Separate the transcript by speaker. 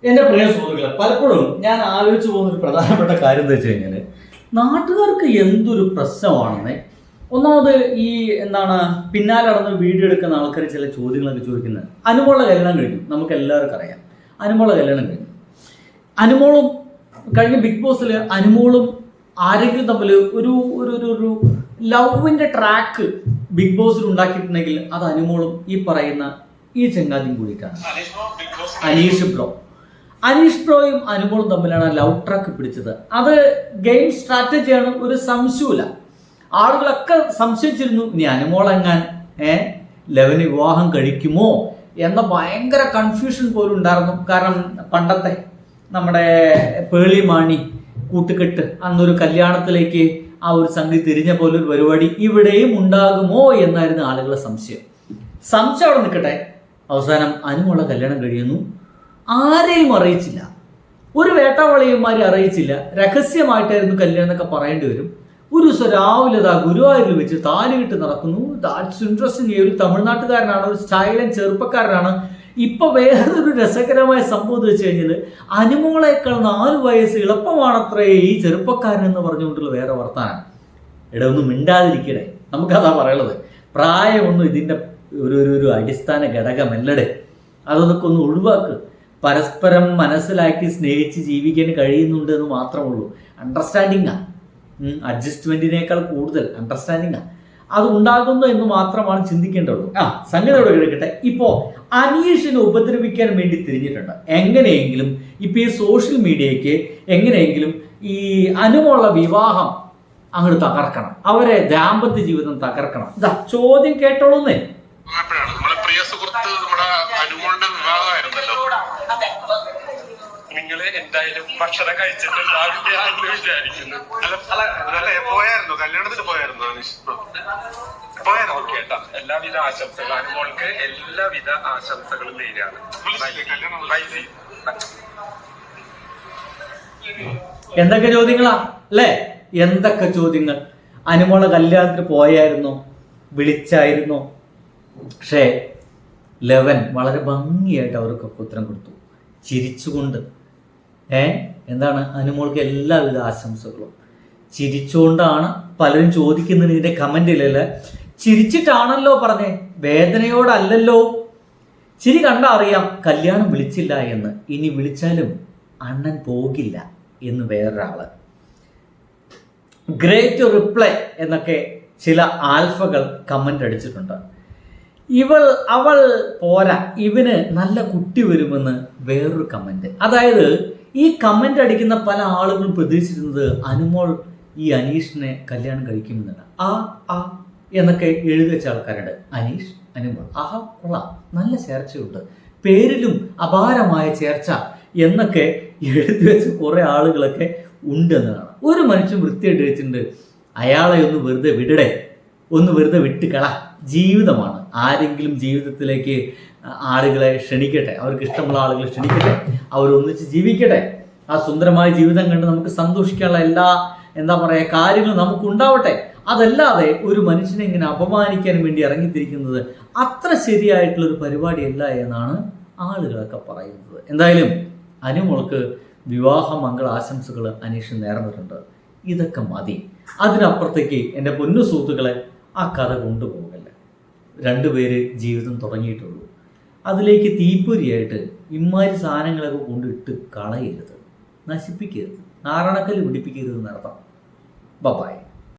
Speaker 1: എൻ്റെ പ്രിയ സുഹൃത്തുക്കളെ, പലപ്പോഴും ഞാൻ ആലോചിച്ചു പോകുന്ന ഒരു പ്രധാനപ്പെട്ട കാര്യം എന്താ വെച്ച് കഴിഞ്ഞാൽ, നാട്ടുകാർക്ക് എന്തൊരു പ്രശ്നമാണെന്നേ. ഒന്നാമത് ഈ പിന്നാലെ നടന്ന് വീഡിയോ എടുക്കുന്ന ആൾക്കാർ ചില ചോദ്യങ്ങളൊക്കെ ചോദിക്കുന്നത്. അനുമോളുടെ കല്യാണം കഴിഞ്ഞു, നമുക്ക് എല്ലാവർക്കും അറിയാം. അനുമോളുടെ കല്യാണം കഴിഞ്ഞു. അനുമോളും കഴിഞ്ഞ ബിഗ് ബോസിൽ അനുമോളും ആരെങ്കിലും തമ്മിൽ ഒരു ഒരു ഒരു ലവിൻ്റെ ട്രാക്ക് ബിഗ് ബോസിൽ ഉണ്ടാക്കിയിട്ടുണ്ടെങ്കിൽ അത് അനുമോളും ഈ പറയുന്ന ഈ ചെങ്ങാതിയും കൂടിയിട്ടാണ്. അനീഷ് ബ്രോയും അനുമോളും തമ്മിലാണ് ലവ് ട്രാക്ക് പിടിച്ചത്. അത് ഗെയിം സ്ട്രാറ്റജിയാണ്, ഒരു സംശയമില്ല. ആളുകളൊക്കെ സംശയിച്ചിരുന്നു ഇനി അനുമോളെങ്ങാൻ ലെവന് വിവാഹം കഴിക്കുമോ എന്ന ഭയങ്കര കൺഫ്യൂഷൻ പോലും ഉണ്ടായിരുന്നു. കാരണം പണ്ടത്തെ നമ്മുടെ പേളി മാണി കൂട്ടുകെട്ട്, അന്നൊരു കല്യാണത്തിലേക്ക് ആ ഒരു സംഗതി തിരിഞ്ഞ പോലൊരു പരിപാടി ഇവിടെയും ഉണ്ടാകുമോ എന്നായിരുന്നു ആളുകളുടെ സംശയം. അവിടെ നിൽക്കട്ടെ, അവസാനം അനുമോളെ കല്യാണം കഴിയുന്നു. ആരെയും അറിയിച്ചില്ല, ഒരു വേട്ടാവളിയന്മാരെ അറിയിച്ചില്ല. രഹസ്യമായിട്ടായിരുന്നു കല്യാണം എന്നൊക്കെ പറയേണ്ടി വരും. ഒരു ദിവസം രാവിലെ ഗുരുവായൂരിൽ വെച്ച് താലികിട്ട് നടക്കുന്നു. That's interesting. ഒരു തമിഴ്നാട്ടുകാരനാണ്, ഒരു സ്റ്റൈലൻ ചെറുപ്പക്കാരനാണ്. ഇപ്പൊ വേറൊരു രസകരമായ സംഭവം എന്ന് വെച്ച് കഴിഞ്ഞാൽ, അനുമോളേക്കാൾ 4 വയസ്സ് എളുപ്പമാണത്രേ ഈ ചെറുപ്പക്കാരൻ എന്ന് പറഞ്ഞുകൊണ്ടുള്ള വേറെ വർത്താനം. ഒന്നും മിണ്ടാതിരിക്കണേ, നമുക്കതാ പറയുള്ളത്. പ്രായമൊന്നും ഇതിൻ്റെ ഒരു അടിസ്ഥാന ഘടകമല്ലടേ. അതൊക്കെ ഒന്ന് ഒഴിവാക്ക്. പരസ്പരം മനസ്സിലാക്കി സ്നേഹിച്ച് ജീവിക്കാൻ കഴിയുന്നുണ്ട് എന്ന് മാത്രമേ ഉള്ളൂ. അണ്ടർസ്റ്റാൻഡിങ്ങാ, അഡ്ജസ്റ്റ്മെന്റിനേക്കാൾ കൂടുതൽ അണ്ടർസ്റ്റാൻഡിങ്ങാ അത് ഉണ്ടാകുന്നു എന്ന് മാത്രമാണ് ചിന്തിക്കേണ്ടതുള്ളൂ. സംഗതിയോടെ കിടക്കട്ടെ. ഇപ്പോ അനീഷിനെ ഉപദ്രവിക്കാൻ വേണ്ടി തിരിഞ്ഞിട്ടുണ്ട്. എങ്ങനെയെങ്കിലും ഇപ്പൊ ഈ സോഷ്യൽ മീഡിയയ്ക്ക് എങ്ങനെയെങ്കിലും ഈ അനുമോളുടെ വിവാഹം അങ്ങോട്ട് തകർക്കണം, അവരെ ദാമ്പത്യ ജീവിതം തകർക്കണം. ചോദ്യം കേട്ടോളൂന്നേ.
Speaker 2: നമ്മുടെ പ്രിയ സുഹൃത്ത് നമ്മുടെ അനുമോളുടെ വിവാഹമായിരുന്നല്ലോ. നിങ്ങള് എന്തായാലും ഭക്ഷണം കഴിച്ചിട്ടുണ്ടാവില്ല വിചാരിക്കുന്നു. പോയായിരുന്നു, കല്യാണത്തിന് പോയായിരുന്നു അനീഷ്? കേട്ടാ, എല്ലാവിധ ആശംസകളും അനുമോൾക്ക്, എല്ലാവിധ ആശംസകളും നേരാണ്.
Speaker 1: എന്തൊക്കെ ചോദ്യങ്ങളാ അല്ലേ, എന്തൊക്കെ ചോദ്യങ്ങൾ. അനുമോളെ കല്യാണത്തിന് പോയായിരുന്നോ, വിളിച്ചായിരുന്നോ? പക്ഷേ ലെവൻ വളരെ ഭംഗിയായിട്ട് അവർക്കൊക്കെ ഉത്തരം കൊടുത്തു, ചിരിച്ചുകൊണ്ട്. അനുമോൾക്ക് എല്ലാവിധ ആശംസകളും. ചിരിച്ചുകൊണ്ടാണ് പലരും ചോദിക്കുന്നത് ഇതിന്റെ കമന്റിലല്ലേ, ചിരിച്ചിട്ടാണല്ലോ പറഞ്ഞേ, വേദനയോടല്ലല്ലോ. ചിരി കണ്ടാ അറിയാം കല്യാണം വിളിച്ചില്ല എന്ന്. ഇനി വിളിച്ചാലും അണ്ണൻ പോകില്ല എന്ന് വേറൊരാള്. ഗ്രേറ്റ് റിപ്ലൈ എന്നൊക്കെ ചില ആൽഫകൾ കമന്റ് അടിച്ചിട്ടുണ്ട്. അവൾ പോരാ, ഇവന് നല്ല കുട്ടി വരുമെന്ന് വേറൊരു കമന്റ്. അതായത് ഈ കമന്റ് അടിക്കുന്ന പല ആളുകളും പ്രതീക്ഷിച്ചിരുന്നത് അനുമോൾ ഈ അനീഷിനെ കല്യാണം കഴിക്കുമെന്നാണ്. എന്നൊക്കെ എഴുതി വെച്ച ആൾക്കാരുണ്ട്. അനീഷ്, അനുമോൾ, കൊള്ളാം, നല്ല ചേർച്ചയുണ്ട്, പേരിലും അപാരമായ ചേർച്ച എന്നൊക്കെ എഴുതി വെച്ച കുറെ ആളുകളൊക്കെ ഉണ്ട് എന്നതാണ്. ഒരു മനുഷ്യൻ വൃത്തിയായിട്ട് വെച്ചിട്ടുണ്ട്, അയാളെ ഒന്ന് വെറുതെ വിടടേ, ഒന്ന് വെറുതെ വിട്ടുകള. ജീവിതമാണ്. ആരെങ്കിലും ജീവിതത്തിലേക്ക് ആളുകളെ ക്ഷണിക്കട്ടെ, അവർക്ക് ഇഷ്ടമുള്ള ആളുകളെ ക്ഷണിക്കട്ടെ, അവരൊന്നിച്ച് ജീവിക്കട്ടെ. ആ സുന്ദരമായ ജീവിതം കണ്ട് നമുക്ക് സന്തോഷിക്കാനുള്ള എല്ലാ കാര്യങ്ങളും നമുക്കുണ്ടാവട്ടെ. അതല്ലാതെ ഒരു മനുഷ്യനെ ഇങ്ങനെ അപമാനിക്കാൻ വേണ്ടി ഇറങ്ങിത്തിരിക്കുന്നത് അത്ര ശരിയായിട്ടുള്ളൊരു പരിപാടിയല്ല എന്നാണ് ആളുകളൊക്കെ പറയുന്നത്. എന്തായാലും അനുമോൾക്ക് വിവാഹ മംഗള ആശംസകൾ അനീഷ് നേർന്നിട്ടുണ്ട്. ഇതൊക്കെ മതി. അതിനപ്പുറത്തേക്ക് എൻ്റെ പൊന്നു സുഹൃത്തുക്കളെ ആ കഥ കൊണ്ടുപോകല്ല. 2 പേര് ജീവിതം തുടങ്ങിയിട്ടുള്ളൂ. അതിലേക്ക് തീപ്പൊരിയായിട്ട് ഇമ്മാതിരി സാധനങ്ങളൊക്കെ കൊണ്ടിട്ട് കളയരുത്, നശിപ്പിക്കരുത്, നാരണക്കല്ല് പിടിപ്പിക്കരുത് എന്നർത്ഥം. ബൈ.